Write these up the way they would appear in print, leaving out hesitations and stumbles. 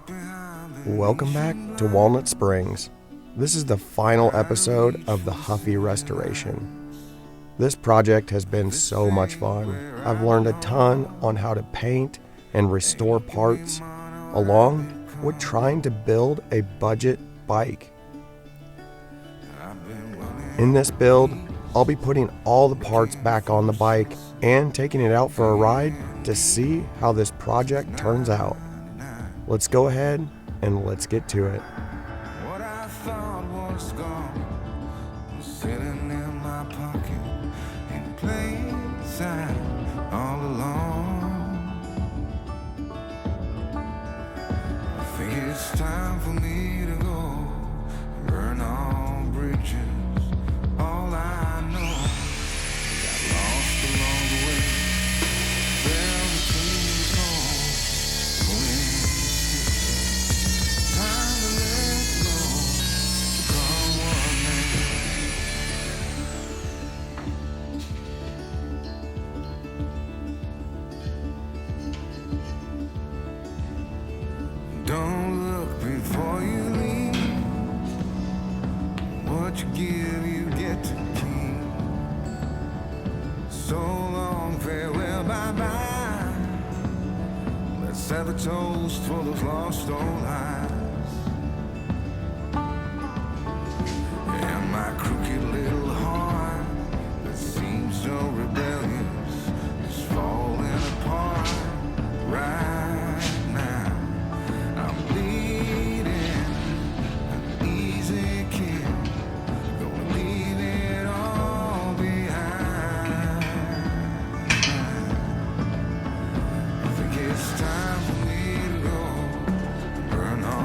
Welcome back to Walnut Springs. This is the final episode of the Huffy restoration. This project has been so much fun. I've learned a ton on how to paint and restore parts, along with trying to build a budget bike. In this build, I'll be putting all the parts back on the bike and taking it out for a ride to see how this project turns out. Let's go ahead and let's get to it. What I thought was gone was sitting in my pocket in plain sight all along. I think it's time for me to go burn all bridges. All I know, got lost along the way. Fell between the poles, time to let go, become one man. Don't look before you leave. What you give, you get to keep. So long, farewell, bye-bye. Let's have a toast for those lost old lives. And my crooked little heart that seems so rebellious is falling apart right now. I'm bleeding an easy kill. Gonna leave it all behind. I think it's time for me to go burn all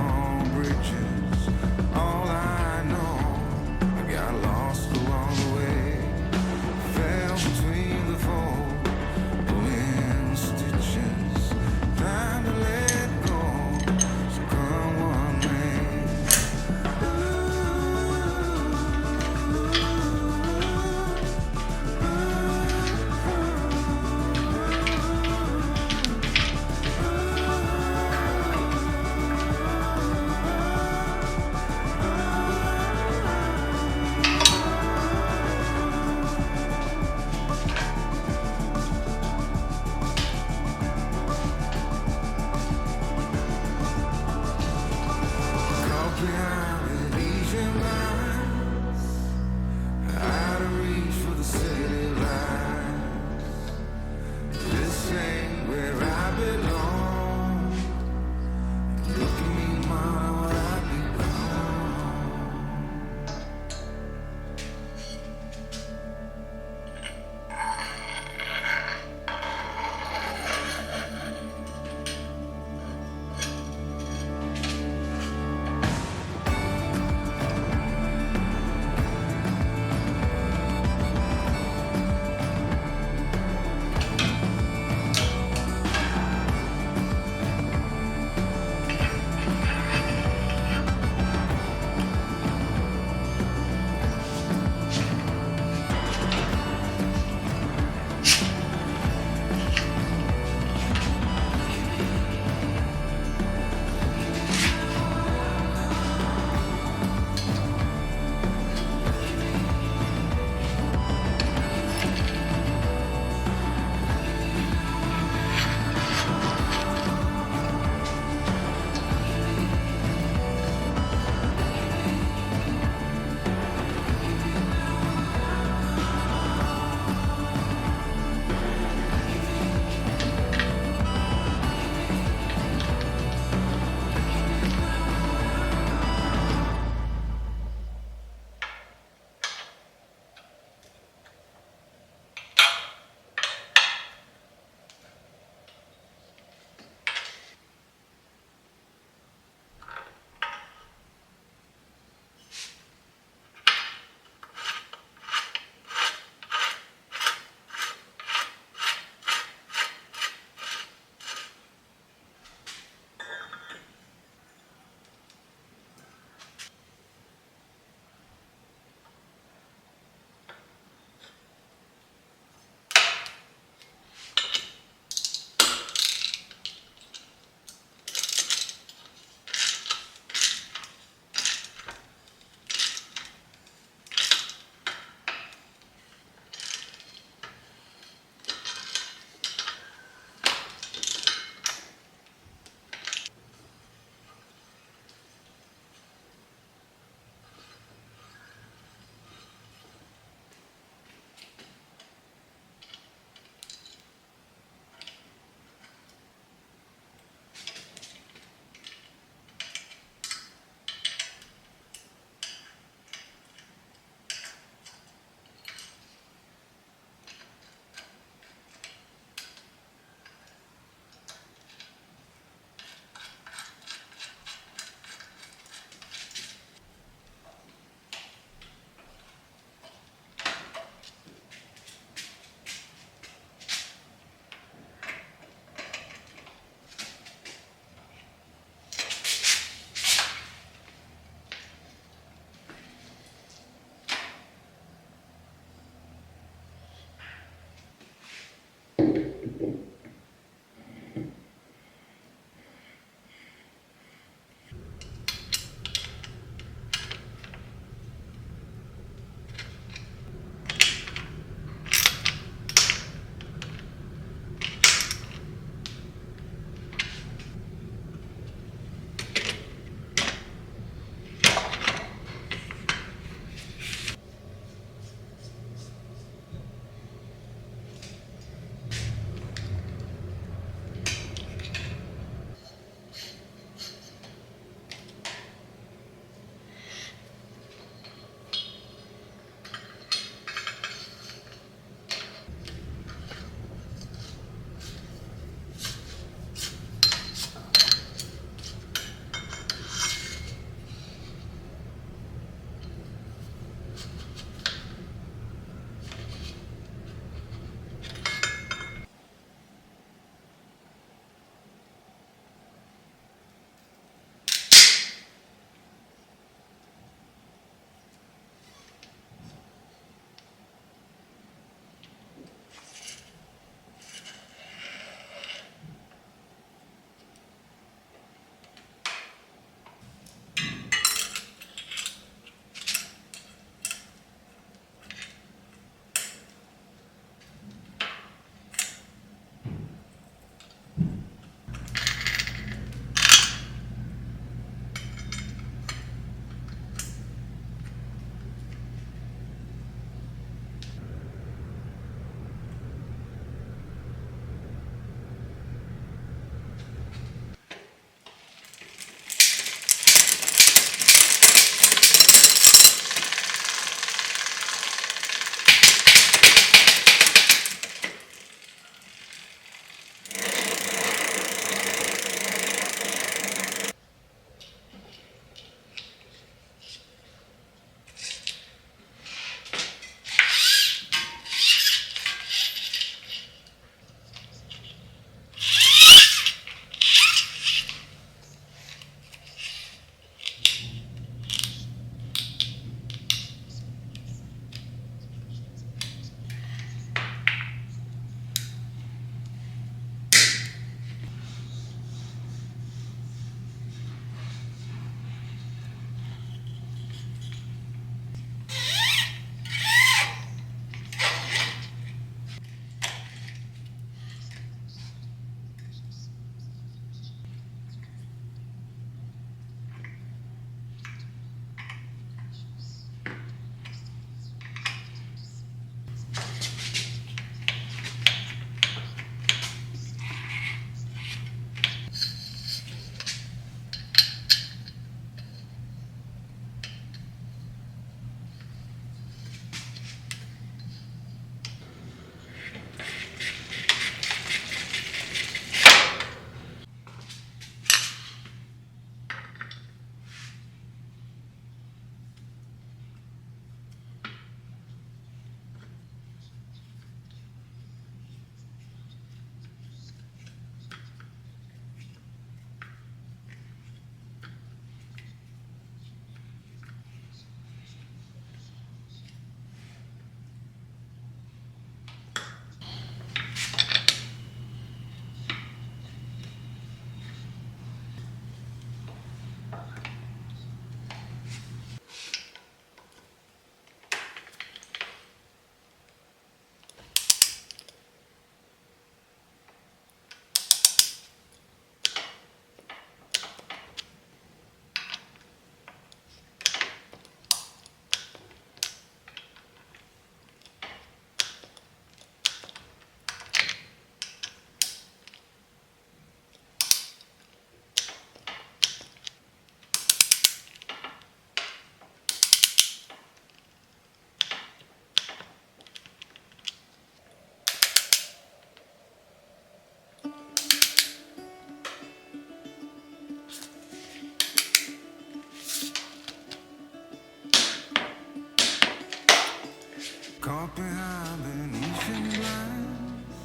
Caught behind Venetian blinds,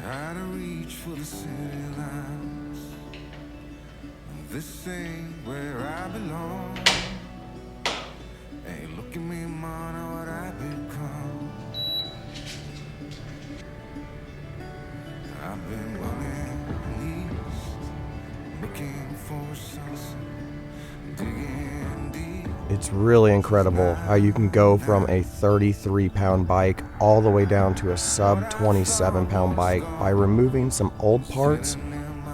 had to reach for the city lines. This ain't where I belong. Hey, look at me, man, what I've become. I've been running east, looking for sunset, digging deep. It's really incredible how you can go from a 33-pound bike all the way down to a sub 27-pound bike by removing some old parts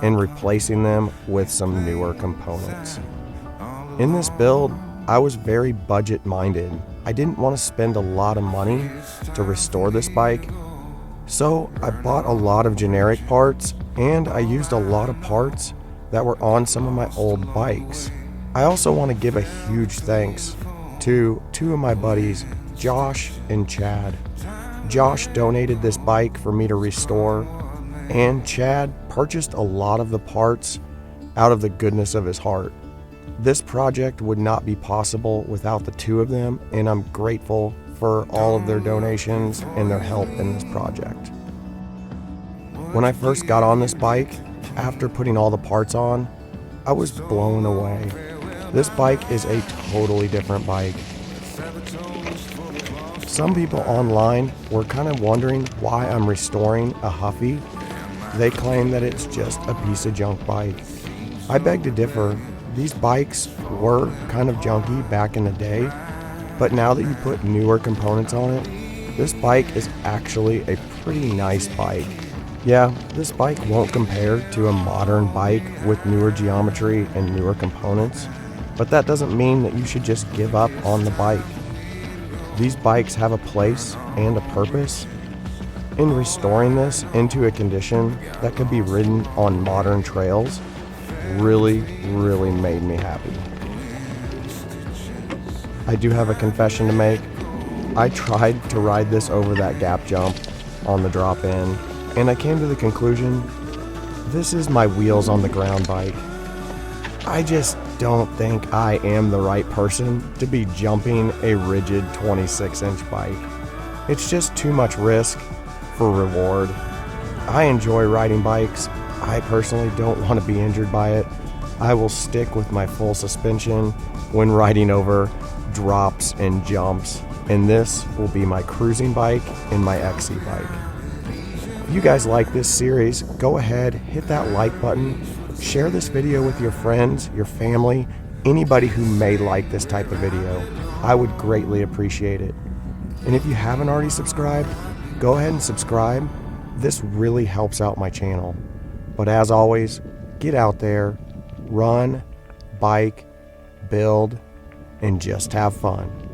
and replacing them with some newer components. In this build, I was very budget-minded. I didn't want to spend a lot of money to restore this bike, so I bought a lot of generic parts and I used a lot of parts that were on some of my old bikes. I also want to give a huge thanks to two of my buddies, Josh and Chad. Josh donated this bike for me to restore, and Chad purchased a lot of the parts out of the goodness of his heart. This project would not be possible without the two of them, and I'm grateful for all of their donations and their help in this project. When I first got on this bike, after putting all the parts on, I was blown away. This bike is a totally different bike. Some people online were kind of wondering why I'm restoring a Huffy. They claim that it's just a piece of junk bike. I beg to differ. These bikes were kind of junky back in the day, but now that you put newer components on it, this bike is actually a pretty nice bike. Yeah, this bike won't compare to a modern bike with newer geometry and newer components, but that doesn't mean that you should just give up on the bike. These bikes have a place and a purpose. In restoring this into a condition that could be ridden on modern trails really made me happy. I do have a confession to make. I tried to ride this over that gap jump on the drop-in, and I came to the conclusion, this is my wheels on the ground bike. I just don't think I am the right person to be jumping a rigid 26-inch bike. It's just too much risk for reward. I enjoy riding bikes. I personally don't want to be injured by it. I will stick with my full suspension when riding over drops and jumps, and this will be my cruising bike and my XC bike. If you guys like this series, go ahead, hit that like button, share this video with your friends, your family, anybody who may like this type of video. I would greatly appreciate it. And if you haven't already subscribed, go ahead and subscribe. This really helps out my channel. But as always, get out there, run, bike, build, and just have fun.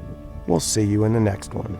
We'll see you in the next one.